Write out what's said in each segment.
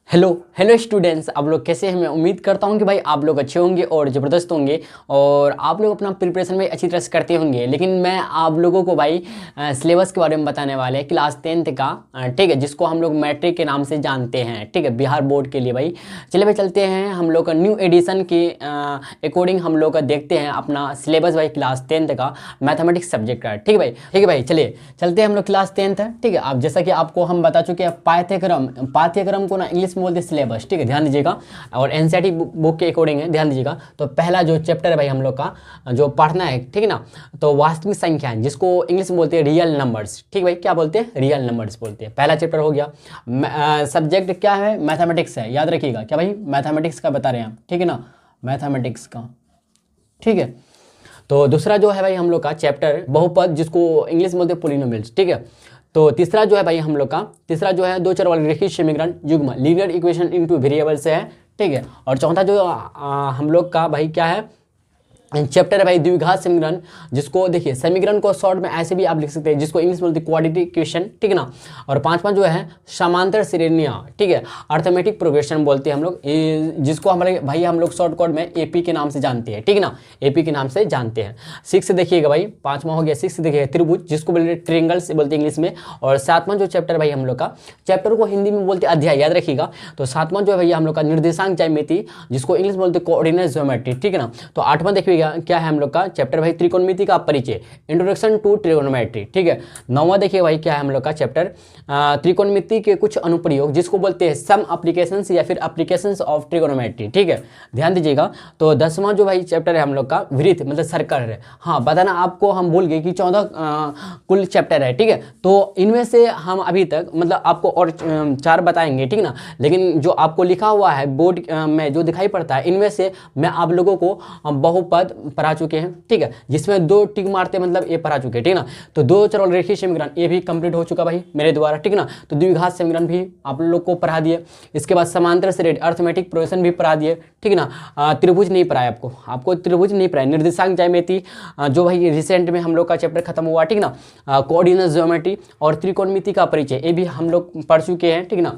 Hello hello students, आप लोग कैसे हैं। मैं उम्मीद करता हूं कि भाई आप लोग अच्छे होंगे और ज़बरदस्त होंगे और आप लोग अपना प्रिपरेशन भी अच्छी तरह से करते होंगे। लेकिन मैं आप लोगों को भाई सिलेबस के बारे में बताने वाले हैं क्लास 10th का, ठीक है, जिसको हम लोग मैट्रिक के नाम से जानते हैं, ठीक है, बिहार बोर्ड के लिए। भाई चलिए भाई चलते हैं हम लोग का न्यू एडिशन के अकॉर्डिंग हम लोग का देखते हैं अपना सिलेबस भाई क्लास 10th का मैथमेटिक्स सब्जेक्ट का। ठीक है भाई चलिए चलते हैं हम लोग क्लास 10th है। ठीक है, आप जैसा कि आपको हम बता चुके हैं पाठ्यक्रम को ना इंग्लिश में बोलते हैं सिलेबस। ठीक है, ध्यान दीजिएगा और एनसीईआरटी बुक के अकॉर्डिंग है, ध्यान दीजिएगा। तो पहला जो चैप्टर है भाई हम लोग का जो पढ़ना है, ठीक है ना, तो वास्तविक संख्या है, जिसको इंग्लिश में बोलते हैं रियल नंबर्स। ठीक है भाई, क्या बोलते हैं, रियल नंबर्स बोलते हैं। पहला चैप्टर हो गया। सब्जेक्ट क्या है, मैथमेटिक्स है, याद रखिएगा। क्या भाई, मैथमेटिक्स का बता रहे हैं आप, ठीक है ना, मैथमेटिक्स का। ठीक है, तो दूसरा जो है भाई हम लोग का चैप्टर बहुपद, जिसको इंग्लिश में बोलते हैं पॉलिनोमियल्स। ठीक है, तो तीसरा जो है भाई हम लोग का, तीसरा जो है दो चर वाले रैखिक समीकरण युग्म, लीनियर इक्वेशन इनटू वेरिएबल्स है। ठीक है, और चौथा जो हम लोग का भाई क्या है, चैप्टर है भाई द्विघात समीकरण, जिसको देखिए समीकरण को शॉर्ट में ऐसे भी आप लिख सकते हैं, जिसको इंग्लिश में बोलते हैं क्वाड्रेटिक इक्वेशन। ठीक है ना, और पांचवा जो है समांतर श्रेणियां, ठीक है, अर्थमेटिक प्रोग्रेशन बोलते हैं हम लोग, जिसको हमारे भाई हम लोग शॉर्टकट में एपी के नाम से जानते हैं। ठीक है ना, एपी के नाम से जानते हैं। सिक्स देखिएगा भाई, पांचवा हो गया सिक्स, देखिएगा त्रिभुज, जिसको बोलते हैं ट्रिएंगल्स बोलते हैं इंग्लिश में। और सातवां जो चैप्टर भाई हम लोग का, चैप्टर को हिंदी में बोलते हैं अध्याय, याद रखिएगा। तो सातवां जो है भैया हम लोग का निर्देशांक ज्यामिति, जिसको इंग्लिश में बोलते हैं कोऑर्डिनेट ज्योमेट्री। ठीक है ना, तो आठवां देखिएगा क्या है हम लोग का चैप्टर भाई त्रिकोणमिति का परिचय, इंट्रोडक्शन टू ट्रिगोनोमेट्री। ठीक है, नौवां देखिए भाई क्या है हम लोग का चैप्टर त्रिकोणमिति के कुछ अनुप्रयोग, जिसको बोलते हैं सम एप्लीकेशंस या फिर एप्लीकेशंस ऑफ ट्रिगोनोमेट्री। ठीक है, ध्यान दीजिएगा। तो 10वां जो भाई चैप्टर है हम लोग का वृत्त मतलब सर्कल है। हाँ बताना आपको हम भूल गए कि 14 कुल चैप्टर है। ठीक है, तो इनमें से हम अभी तक मतलब आपको और 4 बताएंगे, ठीक ना, लेकिन जो आपको लिखा हुआ है बोर्ड में जो दिखाई पड़ता है, इनमें से मैं आप लोगों को बहुपद पढ़ा चुके हैं। ठीक है, जिसमें 2 टिक मारते मतलब ये पढ़ा चुके हैं। ठीक ना, तो दो चर वाले रैखिक समीकरण ये भी कंप्लीट हो चुका भाई मेरे द्वारा। ठीक ना, तो द्विघात समीकरण भी आप लोग को पढ़ा दिए। इसके बाद समांतर श्रेणी अर्थमेटिक प्रोग्रेशन भी पढ़ा दिए। ठीक ना, त्रिभुज नहीं पढ़ाया आपको त्रिभुज नहीं पढ़ाया। निर्देशांक ज्यामिति जो भाई रिसेंट में हम लोग का चैप्टर खत्म हुआ। ठीक ना, कोऑर्डिनेट ज्योमेट्री और त्रिकोणमिति का परिचय ये भी हम लोग पढ़ चुके हैं। ठीक ना,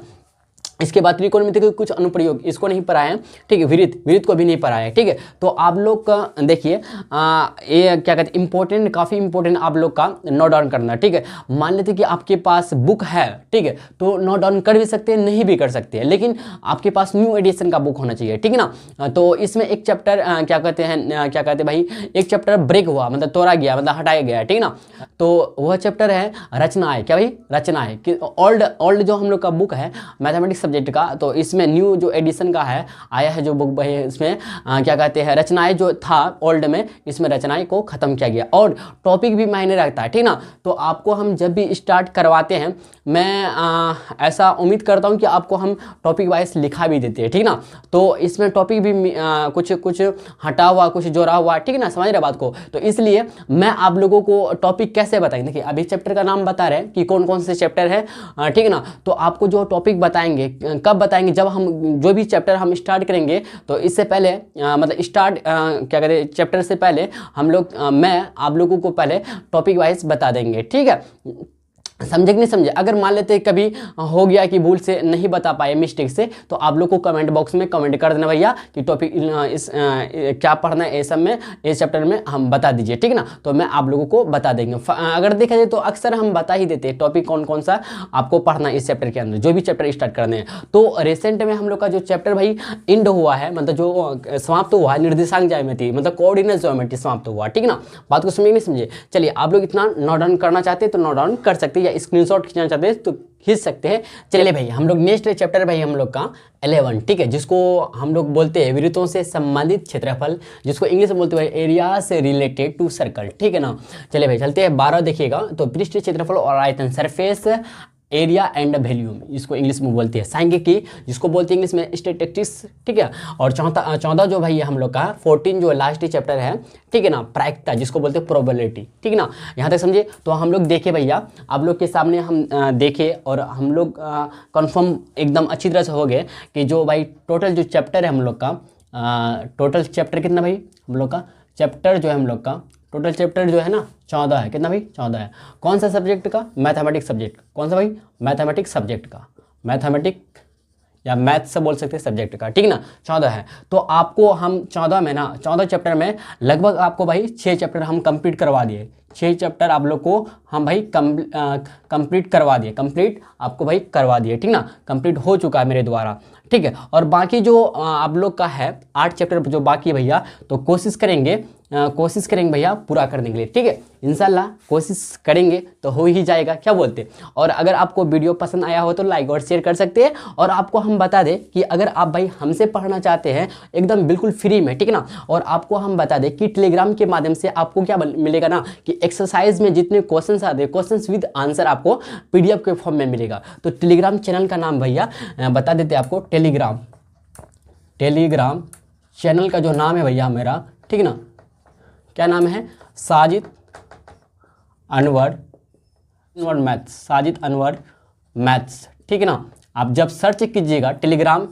इसके बाद त्रिकोणमिति के कुछ अनुप्रयोग इसको नहीं पढ़ाया। ठीक है, विरित को भी नहीं पढ़ाया। ठीक है, तो आप लोग का देखिए ये क्या कहते हैं इंपॉर्टेंट, काफ़ी इंपॉर्टेंट आप लोग का नोट डाउन करना। ठीक है, मान लेते कि आपके पास बुक है, ठीक है, तो नोट डाउन कर भी सकते हैं, नहीं भी कर सकते हैं, लेकिन आपके पास न्यू एडिशन का बुक होना चाहिए। ठीक है ना, तो इसमें एक चैप्टर क्या कहते हैं भाई, एक चैप्टर ब्रेक हुआ मतलब तोड़ा गया मतलब हटाया गया। ठीक है ना, तो वह चैप्टर है रचनाएं। क्या भाई, रचनाएं कि ओल्ड जो हम लोग का बुक है मैथमेटिक्स सब्जेक्ट का, तो इसमें न्यू जो एडिशन का है आया है जो बुक भाई, इसमें क्या कहते हैं रचनाएं जो था ओल्ड में, इसमें रचनाएं को खत्म किया गया और टॉपिक भी मायने रखता है। ठीक ना, तो आपको हम जब भी स्टार्ट करवाते हैं, मैं ऐसा उम्मीद करता हूं कि आपको हम टॉपिक वाइज लिखा भी देते हैं। ठीक ना, तो इसमें टॉपिक भी कुछ हटा हुआ कुछ जोड़ा हुआ। ठीक है ना, समझ रहे बात को। तो इसलिए मैं आप लोगों को टॉपिक कैसे बताएंगे, देखिए अभी चैप्टर का नाम बता रहे हैं कि कौन कौन से चैप्टर है। ठीक है ना, तो आपको जो टॉपिक बताएंगे कब बताएंगे, जब हम जो भी चैप्टर हम स्टार्ट करेंगे, तो इससे पहले मतलब स्टार्ट क्या कहते हैं चैप्टर से पहले हम लोग मैं आप लोगों को पहले टॉपिक वाइज बता देंगे। ठीक है, समझे कि नहीं समझे। अगर मान लेते कभी हो गया कि भूल से नहीं बता पाए मिस्टेक से, तो आप लोग को कमेंट बॉक्स में कमेंट कर देना भैया कि टॉपिक इस क्या पढ़ना है, ये सब में इस चैप्टर में हम बता दीजिए। ठीक है ना, तो मैं आप लोगों को बता देंगे। अगर देखा जाए तो अक्सर हम बता ही देते हैं टॉपिक कौन कौन सा आपको पढ़ना है इस चैप्टर के अंदर, जो भी चैप्टर स्टार्ट करने हैं। तो रिसेंट में हम लोग का जो चैप्टर भाई इंड हुआ है, मतलब जो समाप्त हुआ है, निर्देशांक ज्यामिति मतलब कोऑर्डिनेट ज्योमेट्री समाप्त हुआ। ठीक है ना, बात को समझे नहीं समझे। चलिए आप लोग इतना नोट डाउन करना चाहते हैं तो नोट डाउन कर सकते हैं, स्क्रीनशॉट खींचना चाहते हैं तो खींच सकते हैं। चलिए भाई हम लोग नेक्स्ट चैप्टर भाई हम लोग का 11, ठीक है, जिसको हम लोग बोलते हैं वृत्तों से संबंधित क्षेत्रफल, जिसको इंग्लिश में बोलते हैं एरिया से रिलेटेड टू सर्कल। ठीक है ना, चलिए भाई चलते हैं 12 देखिएगा। तो पृष्ठ क्षेत्रफल और आयतन, सरफेस एरिया एंड वॉल्यूम, इसको इंग्लिश में बोलते हैं सांख्यिकी, जिसको बोलते हैं इंग्लिश में स्टैटिस्टिक्स। ठीक है, और 14 जो भाई हम लोग का 14 जो लास्ट चैप्टर है, ठीक है ना, प्रायिकता, जिसको बोलते हैं प्रोबेबिलिटी। ठीक है ना, यहाँ तक समझे। तो हम लोग देखे भैया, आप लोग के सामने हम देखे और हम लोग कंफर्म एकदम अच्छी तरह से हो गए कि जो भाई टोटल जो चैप्टर है हम लोग का, टोटल चैप्टर कितना भाई हम लोग का, चैप्टर जो है हम लोग का टोटल चैप्टर जो है ना 14 है। कितना भाई, 14 है। कौन सा सब्जेक्ट का, मैथमेटिक्स सब्जेक्ट। कौन सा भाई, मैथमेटिक्स सब्जेक्ट का, मैथमेटिक या मैथ्स से बोल सकते हैं सब्जेक्ट का, ठीक ना, 14 है। तो आपको हम 14 में ना 14 चैप्टर में लगभग आपको भाई 6 चैप्टर हम कंप्लीट करवा दिए। 6 चैप्टर आप लोग को हम भाई कंप्लीट करवा दिए, कंप्लीट आपको भाई करवा दिए, ठीक ना, कंप्लीट हो चुका है मेरे द्वारा, ठीक है। और बाकी जो आप लोग का है 8 चैप्टर जो बाकी है भैया, तो कोशिश करेंगे भैया पूरा करने के लिए, ठीक है। इंशाल्लाह कोशिश करेंगे तो हो ही जाएगा, क्या बोलते। और अगर आपको वीडियो पसंद आया हो तो लाइक और शेयर कर सकते हैं। और आपको हम बता दें कि अगर आप भाई हमसे पढ़ना चाहते हैं एकदम बिल्कुल फ्री में, ठीक है ना, और आपको हम बता दें कि टेलीग्राम के माध्यम से आपको क्या मिलेगा ना कि एक्सरसाइज में जितने क्वेश्चन आते हैं, क्वेश्चन विद आंसर आपको PDF के फॉर्म में मिलेगा। तो टेलीग्राम चैनल का नाम भैया बता देते हैं आपको, टेलीग्राम चैनल का जो नाम है भैया मेरा, ठीक ना, क्या नाम है, साजिद अनवर मैथ्स, साजिद अनवर मैथ्स, ठीक है ना। आप जब सर्च कीजिएगा टेलीग्राम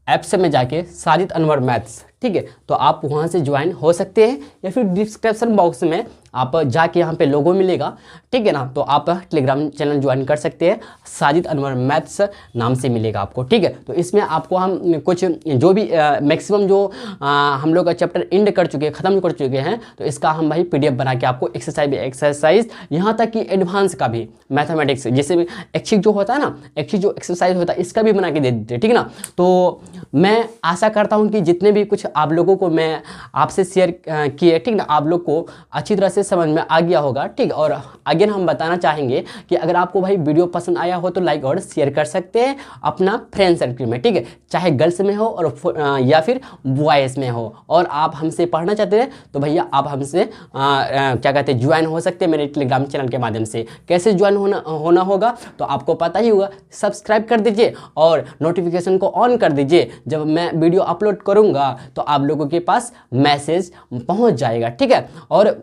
ऐप से में जाके साजिद अनवर मैथ्स, ठीक है, तो आप वहाँ से ज्वाइन हो सकते हैं, या फिर डिस्क्रिप्शन बॉक्स में आप जाके यहाँ पे लोगो मिलेगा, ठीक है ना, तो आप टेलीग्राम चैनल ज्वाइन कर सकते हैं, साजिद अनवर मैथ्स नाम से मिलेगा आपको, ठीक है। तो इसमें आपको हम कुछ जो भी मैक्सिमम जो हम लोग का चैप्टर एंड कर चुके हैं, ख़त्म कर चुके हैं, तो इसका हम भाई PDF बना के आपको एक्सरसाइज यहाँ तक कि एडवांस का भी मैथमेटिक्स, जैसे भी ऐच्छिक जो होता है ना, ऐच्छिक जो एक्सरसाइज होता है, इसका भी बना के दे देते हैं, ठीक है ना। तो मैं आशा करता हूँ कि जितने भी कुछ आप लोगों को मैं आपसे शेयर किए, ठीक ना, आप लोग को अच्छी तरह से समझ में आ गया होगा, ठीक। और अगेन हम बताना चाहेंगे कि अगर आपको भाई वीडियो पसंद आया हो तो लाइक और शेयर कर सकते हैं अपना फ्रेंड सर्कल में, ठीक है, चाहे गर्ल्स में हो और या फिर बॉयज़ में हो। और आप हमसे पढ़ना चाहते हैं तो भैया आप हमसे क्या कहते हैं ज्वाइन हो सकते हैं मेरे टेलीग्राम चैनल के माध्यम से। कैसे ज्वाइन होना होगा तो आपको पता ही होगा, सब्सक्राइब कर दीजिए और नोटिफिकेशन को ऑन कर दीजिए। जब मैं वीडियो अपलोड करूँगा तो आप लोगों के पास मैसेज पहुंच जाएगा, ठीक है। और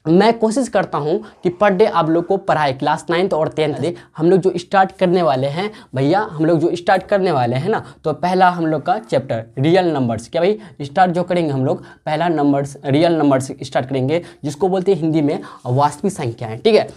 मैं कोशिश करता हूं कि पर डे आप लोग को पढ़ाए, क्लास 9th और 10th हम लोग जो स्टार्ट करने वाले हैं भैया, हम लोग जो स्टार्ट करने वाले हैं ना, तो पहला हम लोग का चैप्टर रियल नंबर्स, क्या भाई स्टार्ट जो करेंगे हम लोग पहला नंबर्स, रियल नंबर्स स्टार्ट करेंगे, जिसको बोलते हैं हिंदी में वास्तविक संख्याएं, ठीक है।